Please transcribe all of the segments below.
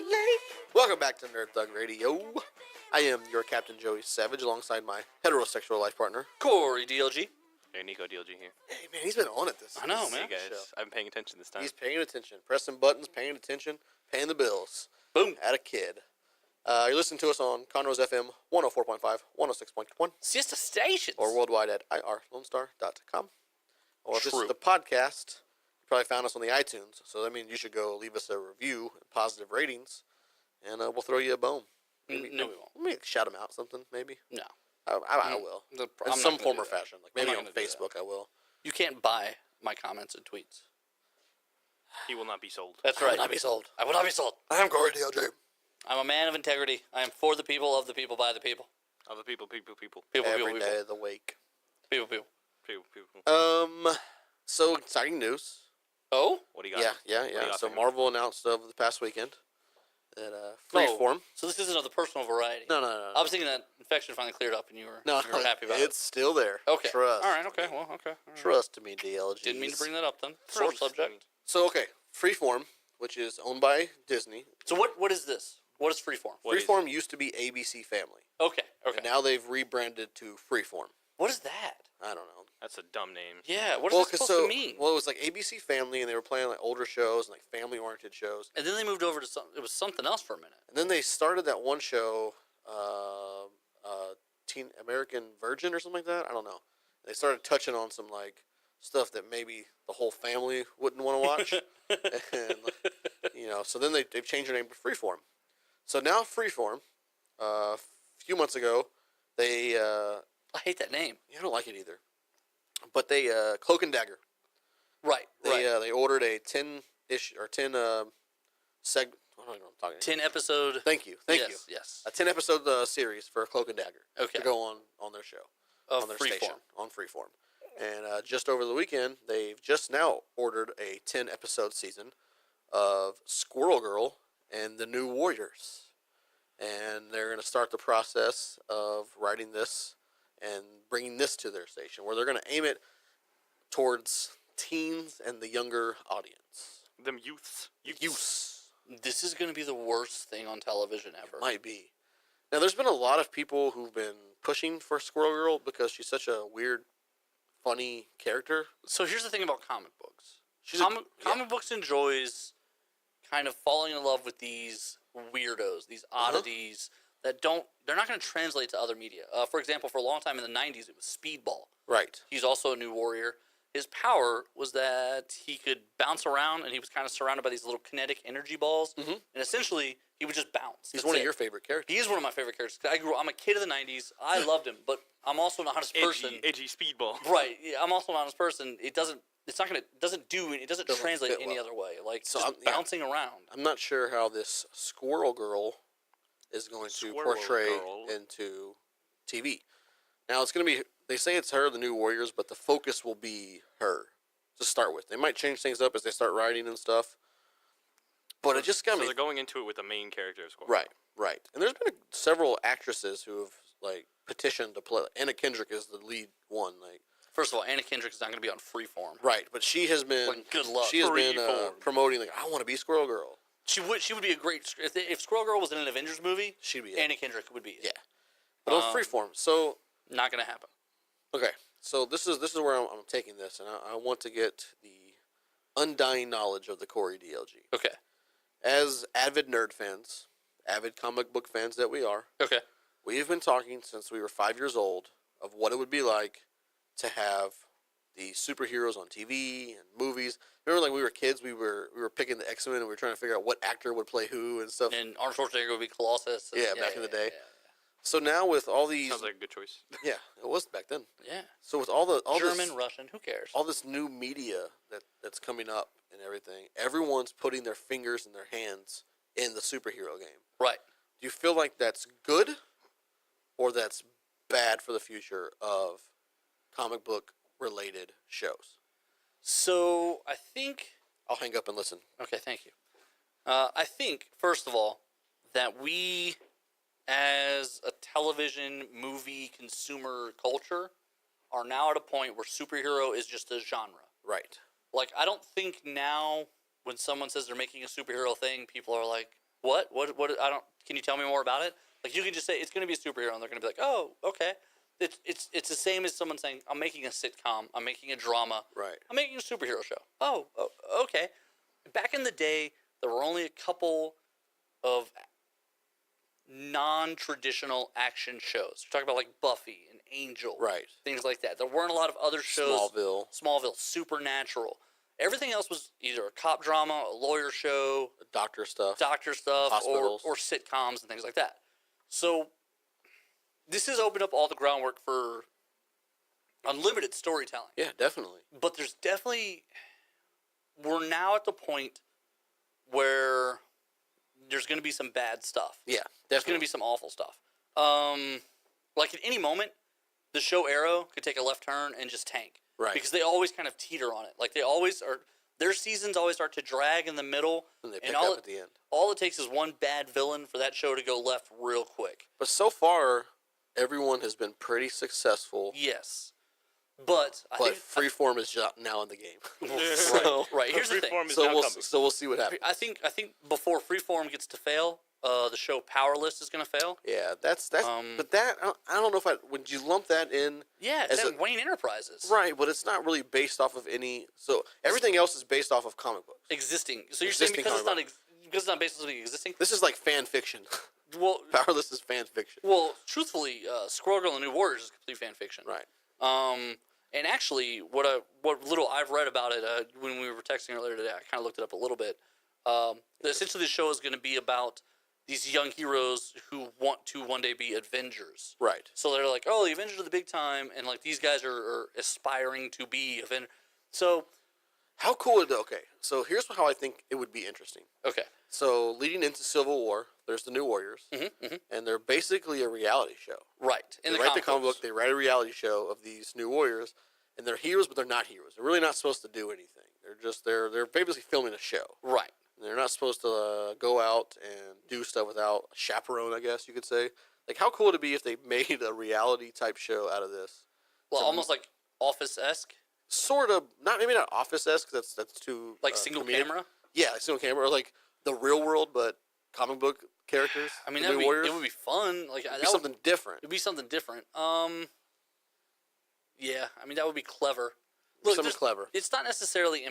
late. Welcome back to Nerd Thug Radio. I am your Captain Joey Savage alongside my heterosexual life partner, Corey DLG. Hey, Nico DLG here. Hey, man, he's been on it this I know, this man. Hey, guys. show. I've been paying attention this time. He's paying attention, pressing buttons, paying attention, paying the bills. Boom. At a kid. You're listening to us on Conroe's FM 104.5, 106.1, Siesta Stations. or worldwide at irlonestar.com. Or if this is True. the podcast, you probably found us on the iTunes, so that means you should go leave us a review and positive ratings, and we'll throw you a bone. Maybe, No, we won't. Maybe shout them out something, maybe. No. I will. I'm In not some gonna form do or that. fashion. Like I'm maybe not on gonna do that. Facebook I will. You can't buy my comments and tweets. He will not be sold. That's I will right. not be sold. I will not be sold. I am Corey DLJ. I'm a man of integrity. I am for the people, of the people, by the people. Other people. People, Every people, day of the week. people, people. So exciting news. Oh? What do you got? Yeah. What do you got So for me? Marvel announced over the past weekend that FreeForm. So this isn't of the personal variety. No. I was thinking that infection finally cleared up and you were happy about it's still there. Okay. Trust. All right, okay. Well, okay. All right. Trust me, DLG. Didn't mean to bring that up then. Sore Trust subject. me. So okay, FreeForm, which is owned by Disney. So what is this? What is Freeform? What is- FreeForm used to be ABC Family, Okay. and now they've rebranded to FreeForm. What is that? I don't know. That's a dumb name. Yeah, what is that supposed to mean? Well, it was like ABC Family, and they were playing like older shows and like family-oriented shows. And then they moved over to it was something else for a minute. And then they started that one show, Teen American Virgin or something like that. I don't know. They started touching on some like stuff that maybe the whole family wouldn't want to watch. And so then they've changed their name to Freeform. So now Freeform, a few months ago, they I hate that name. I don't like it either, but they Cloak and Dagger. Right. They ordered a 10-ish or 10 seg. I don't know what I'm talking. 10 episode. Thank you. Yes. A 10 episode series for Cloak and Dagger Okay. to go on their show, Of on their Freeform. station, on Freeform. And just over the weekend, they've just now ordered a 10 episode season of Squirrel Girl and the New Warriors, and they're going to start the process of writing this and bringing this to their station, where they're going to aim it towards teens and the younger audience. Them youths. Youths. This is going to be the worst thing on television ever. Might be. Now, there's been a lot of people who've been pushing for Squirrel Girl because she's such a weird, funny character. So here's the thing about comic books. She's Comic books enjoys kind of falling in love with these weirdos, these oddities that they're not going to translate to other media. For example, for a long time in the 90s, it was Speedball. Right. He's also a new warrior. His power was that he could bounce around, and he was kind of surrounded by these little kinetic energy balls. Mhm. And essentially, he would just bounce. He's That's one of it. your favorite characters. He is one of my favorite characters. I'm a kid of the 90s. I loved him, but I'm also not his person. Edgy speedball. Right. Yeah, I'm also not his person. It doesn't Doesn't translate fit any well. other way. Like, So just yeah. bouncing around. I'm not sure how this Squirrel Girl is going to Squirrel portray Girl. into TV. Now, it's going to be, they say it's her, the New Warriors, but the focus will be her to start with. They might change things up as they start writing and stuff. But it just got So me. they're going into it with the main character of Squirrel. Right. And there's been several actresses who have, like, petitioned to play. Anna Kendrick is the lead one. Like, First of all, Anna Kendrick is not going to be on Freeform. right. But she has been, Like, good luck. she has been Freeform. promoting, like, I want to be Squirrel Girl. She would be a great. If Squirrel Girl was in an Avengers movie, She'd be it. Anna Kendrick would be it. Yeah. But on Freeform. So, Not going to happen. okay. So this is where I'm taking this, and I want to get the undying knowledge of the Corey DLG. Okay. As avid nerd fans, avid comic book fans that we are, Okay. we have been talking since we were 5 years old of what it would be like to have the superheroes on TV and movies. Remember, like, we were kids, we were picking the X-Men, and we were trying to figure out what actor would play who and stuff. And Arnold Schwarzenegger would be Colossus. and- Yeah, back in the day. Yeah. So now with all these, Sounds like a good choice. yeah, it was back then. Yeah. So with all German, this, Russian, who cares? all this new media that's coming up and everything, everyone's putting their fingers and their hands in the superhero game. Right. Do you feel like that's good or that's bad for the future of comic book related shows? So I think. I'll hang up and listen. Okay, thank you. I think, first of all, that we, as a television movie consumer culture, are now at a point where superhero is just a genre. Right. Like, I don't think now when someone says they're making a superhero thing, people are like, what? I don't. Can you tell me more about it? Like, you can just say it's going to be a superhero, and they're going to be like, oh, okay. It's the same as someone saying, I'm making a sitcom, I'm making a drama, Right. I'm making a superhero show. Oh, okay. Back in the day, there were only a couple of non-traditional action shows. We're talking about like Buffy and Angel, Right. things like that. There weren't a lot of other shows. Smallville. Supernatural. Everything else was either a cop drama, a lawyer show, Doctor stuff. or Hospitals. sitcoms and things like that. So this has opened up all the groundwork for unlimited storytelling. Yeah, definitely. But we're now at the point where there's going to be some bad stuff. Yeah, There's going to definitely. be some awful stuff. Like at any moment, the show Arrow could take a left turn and just tank. Right. Because they always kind of teeter on it. Like they always are. Their seasons always start to drag in the middle. And they pick up at the end. All it takes is one bad villain for that show to go left real quick. But so far, everyone has been pretty successful. Yes. But I think Freeform is now in the game. right. Here's the thing. Freeform is So now we'll coming. so we'll see what happens. I think before Freeform gets to fail, the show Powerless is going to fail. Yeah, that's but that I don't know if would you lump that in. Yeah, it's as at Wayne Enterprises. Right, but it's not really based off of any. So everything else is based off of comic books. Existing. So you're Existing saying comic because it's not based on something existing? This is like fan fiction. Well, Powerless is fan fiction. well, truthfully, Squirrel Girl and the New Warriors is complete fan fiction. Right. And actually, what little I've read about it when we were texting earlier today, I kind of looked it up a little bit. Essentially, the show is going to be about these young heroes who want to one day be Avengers. Right. So they're like, oh, the Avengers are the big time, and like these guys are aspiring to be Avengers. So, How cool would okay? So here's how I think it would be interesting. okay, So leading into Civil War, there's the New Warriors, and they're basically a reality show. right. They write the comic book. They write a reality show of these New Warriors, and they're heroes, but they're not heroes. They're really not supposed to do anything. They're basically filming a show. Right. They're not supposed to go out and do stuff without a chaperone, I guess you could say. Like, how cool would it be if they made a reality type show out of this? Well, almost like Office-esque, Sort of, maybe not Office-esque. That's too like single comedic. camera. Yeah, like single camera, or like the real world, but comic book characters. I mean, the New Warriors. it would be fun. Like It'd be something different. It'd be something different. Yeah, I mean that would be clever. Something there's- clever. It's not necessarily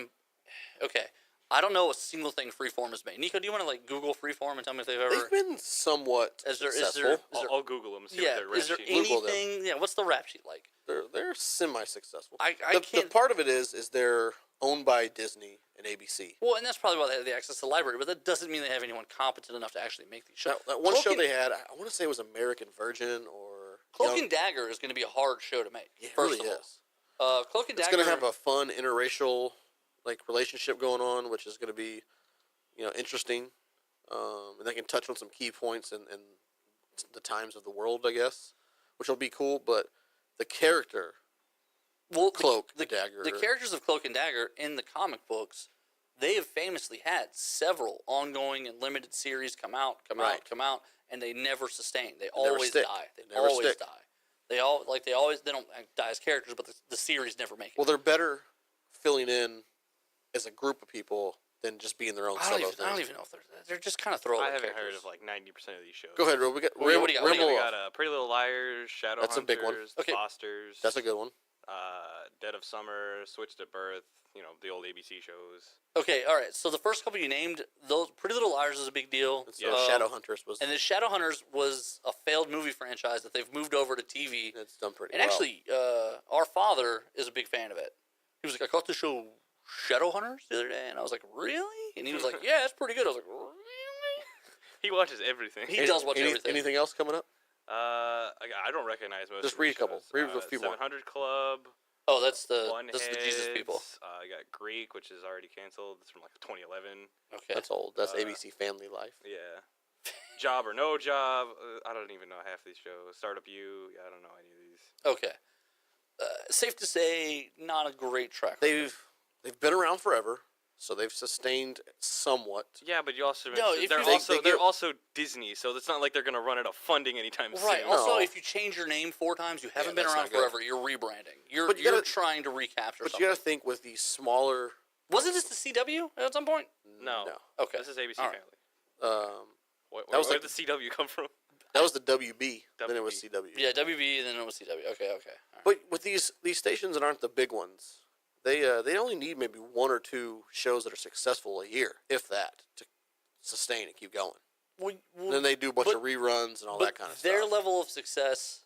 okay. I don't know a single thing Freeform has made. Nico, do you want to like Google Freeform and tell me if they've ever? They've been somewhat successful. I'll Google them. See Yeah, what their is there rap sheet is. Google them. anything? Yeah, what's the rap sheet like? They're semi-successful. I The can't. part of it is they're owned by Disney and ABC. Well, and that's probably why they have the access to the library, but that doesn't mean they have anyone competent enough to actually make these shows. That one Cloak show and- they had, I want to say it was American Virgin or Cloak Young- and Dagger is going to be a hard show to make. Yeah, it first really of is. all. Cloak and It's Dagger. going to have a fun interracial relationship going on, which is going to be interesting. And they can touch on some key points in the times of the world, I guess, which will be cool. But the character, Cloak, the Dagger, the characters of Cloak and Dagger in the comic books, they have famously had several ongoing and limited series come out, and they never sustain. They never always stick. die. They Never always stick. die. They don't die as characters, but the series never make it. well, they're better filling in as a group of people than just being their own I solo don't thing. even know if they're just kind of throwaway I haven't characters. heard of like 90% of these shows. Go ahead, Ro. We got What do you got? What do you Rimble We off. got Pretty Little Liars, Shadowhunters, That's a big one. Okay. Fosters. That's a good one. Dead of Summer, Switch to Birth. The old ABC shows. Okay, all right. So the first couple you named, those Pretty Little Liars is a big deal. So Shadowhunters was. And then Shadowhunters was a failed movie franchise that they've moved over to TV. It's done pretty And well. actually, our father is a big fan of it. He was like, I caught the show Shadowhunters the other day. And I was like, really? And he was like, yeah, it's pretty good. I was like, really? He watches everything. He does watch everything. Anything else coming up? I don't recognize most. Just of read these a couple. shows. Read a few more. 700 Club. Oh, that's the One-Heads, Jesus people. I got Greek, which is already canceled. It's from like 2011. Okay. That's old. That's ABC Family Life. Yeah. Job or No Job. I don't even know half these shows. Startup U. Yeah, I don't know any of these. Okay. Safe to say, not a great track record. They've been around forever, so they've sustained somewhat. Yeah, but you also No, if they're you- also They they're get- also Disney, so it's not like they're gonna run out of funding anytime Right. soon. Also, No. if you change your name 4 times, you haven't been that's around not good. forever. You're rebranding. You're But you gotta- trying to recapture But something. you got to think with these smaller. Wasn't this the CW at some point? No. No. Okay. This is ABC All right. Family. Where was did like- the CW come from? That was the WB. Then it was WB. CW. Yeah, WB, then it was CW. Okay. All right. But with these stations that aren't the big ones, they only need maybe one or two shows that are successful a year, if that, to sustain and keep going. Well, Then they do a bunch but- of reruns and all but that kind of their stuff. level of success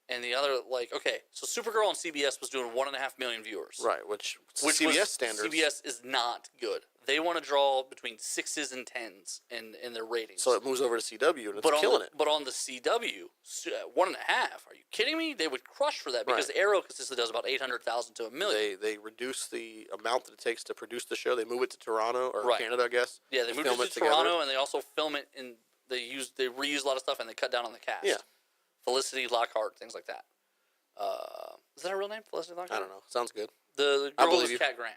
and the other, like, okay, so Supergirl on CBS was doing 1.5 million viewers. Right, which Which CBS was, standards. CBS is not good. They want to draw between 6s and 10s in their ratings. So it moves over to CW and it's but killing it. But on the CW, 1.5. Are you kidding me? They would crush for that because Right. Arrow consistently does about 800,000 to a million. They reduce the amount that it takes to produce the show. They move it to Toronto or Right. Canada, I guess. Yeah, they and moved film it to together. Toronto, and they also film it in. They reuse a lot of stuff, and they cut down on the cast. Yeah. Felicity Lockhart, things like that. Is that her real name, Felicity Lockhart? I don't know. Sounds good. The I girl believe was you. Cat Grant,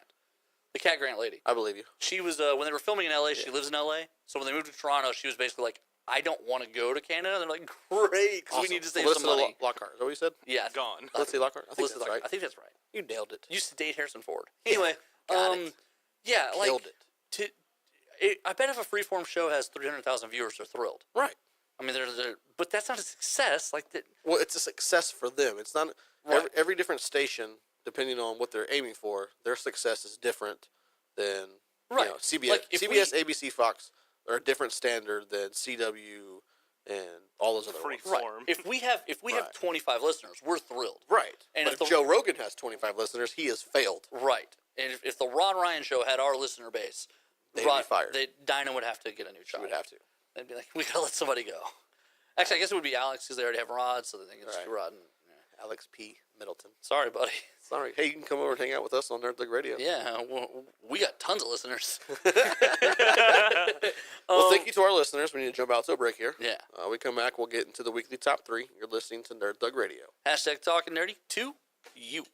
the Cat Grant lady. I believe you. She was when they were filming in LA. She lives in LA, so when they moved to Toronto, she was basically like, "I don't want to go to Canada." And they're like, "Great, because we need to save Felicity some money." Lockhart. Is that what you said? Yeah, Gone. Felicity Lockhart? I think Felicity that's Lockhart. right. I think that's right. You nailed it. Used to date Harrison Ford. Anyway, Got it. yeah, like Killed it. I bet if a Freeform show has 300,000 viewers, they're thrilled. Right. I mean, but that's not a success. Like that. Well, it's a success for them. It's not Right. every different station, depending on what they're aiming for, their success is different than Right. You know, CBS, Like, if CBS, we- ABC, Fox are a different standard than CW and all those other ones. Freeform. Right. Form. If we have Right. 25 listeners, we're thrilled. Right. And But if if the- Joe Rogan has 25 listeners, he has failed. Right. And if the Ron Ryan show had our listener base, They'd be fired. Dinah would have to get a new She job. would have to. They'd be like, we gotta let somebody go. Actually, I guess it would be Alex because they already have Rod, so they can just Right. do Rod. And, yeah. Alex P. Middleton. Sorry, buddy. Sorry. Hey, you can come over and hang out with us on Nerd Thug Radio. Yeah, we got tons of listeners. Well, thank you to our listeners. We need to jump out to a break here. Yeah. We come back, we'll get into the weekly top 3. You're listening to Nerd Thug Radio. Hashtag talking nerdy to you.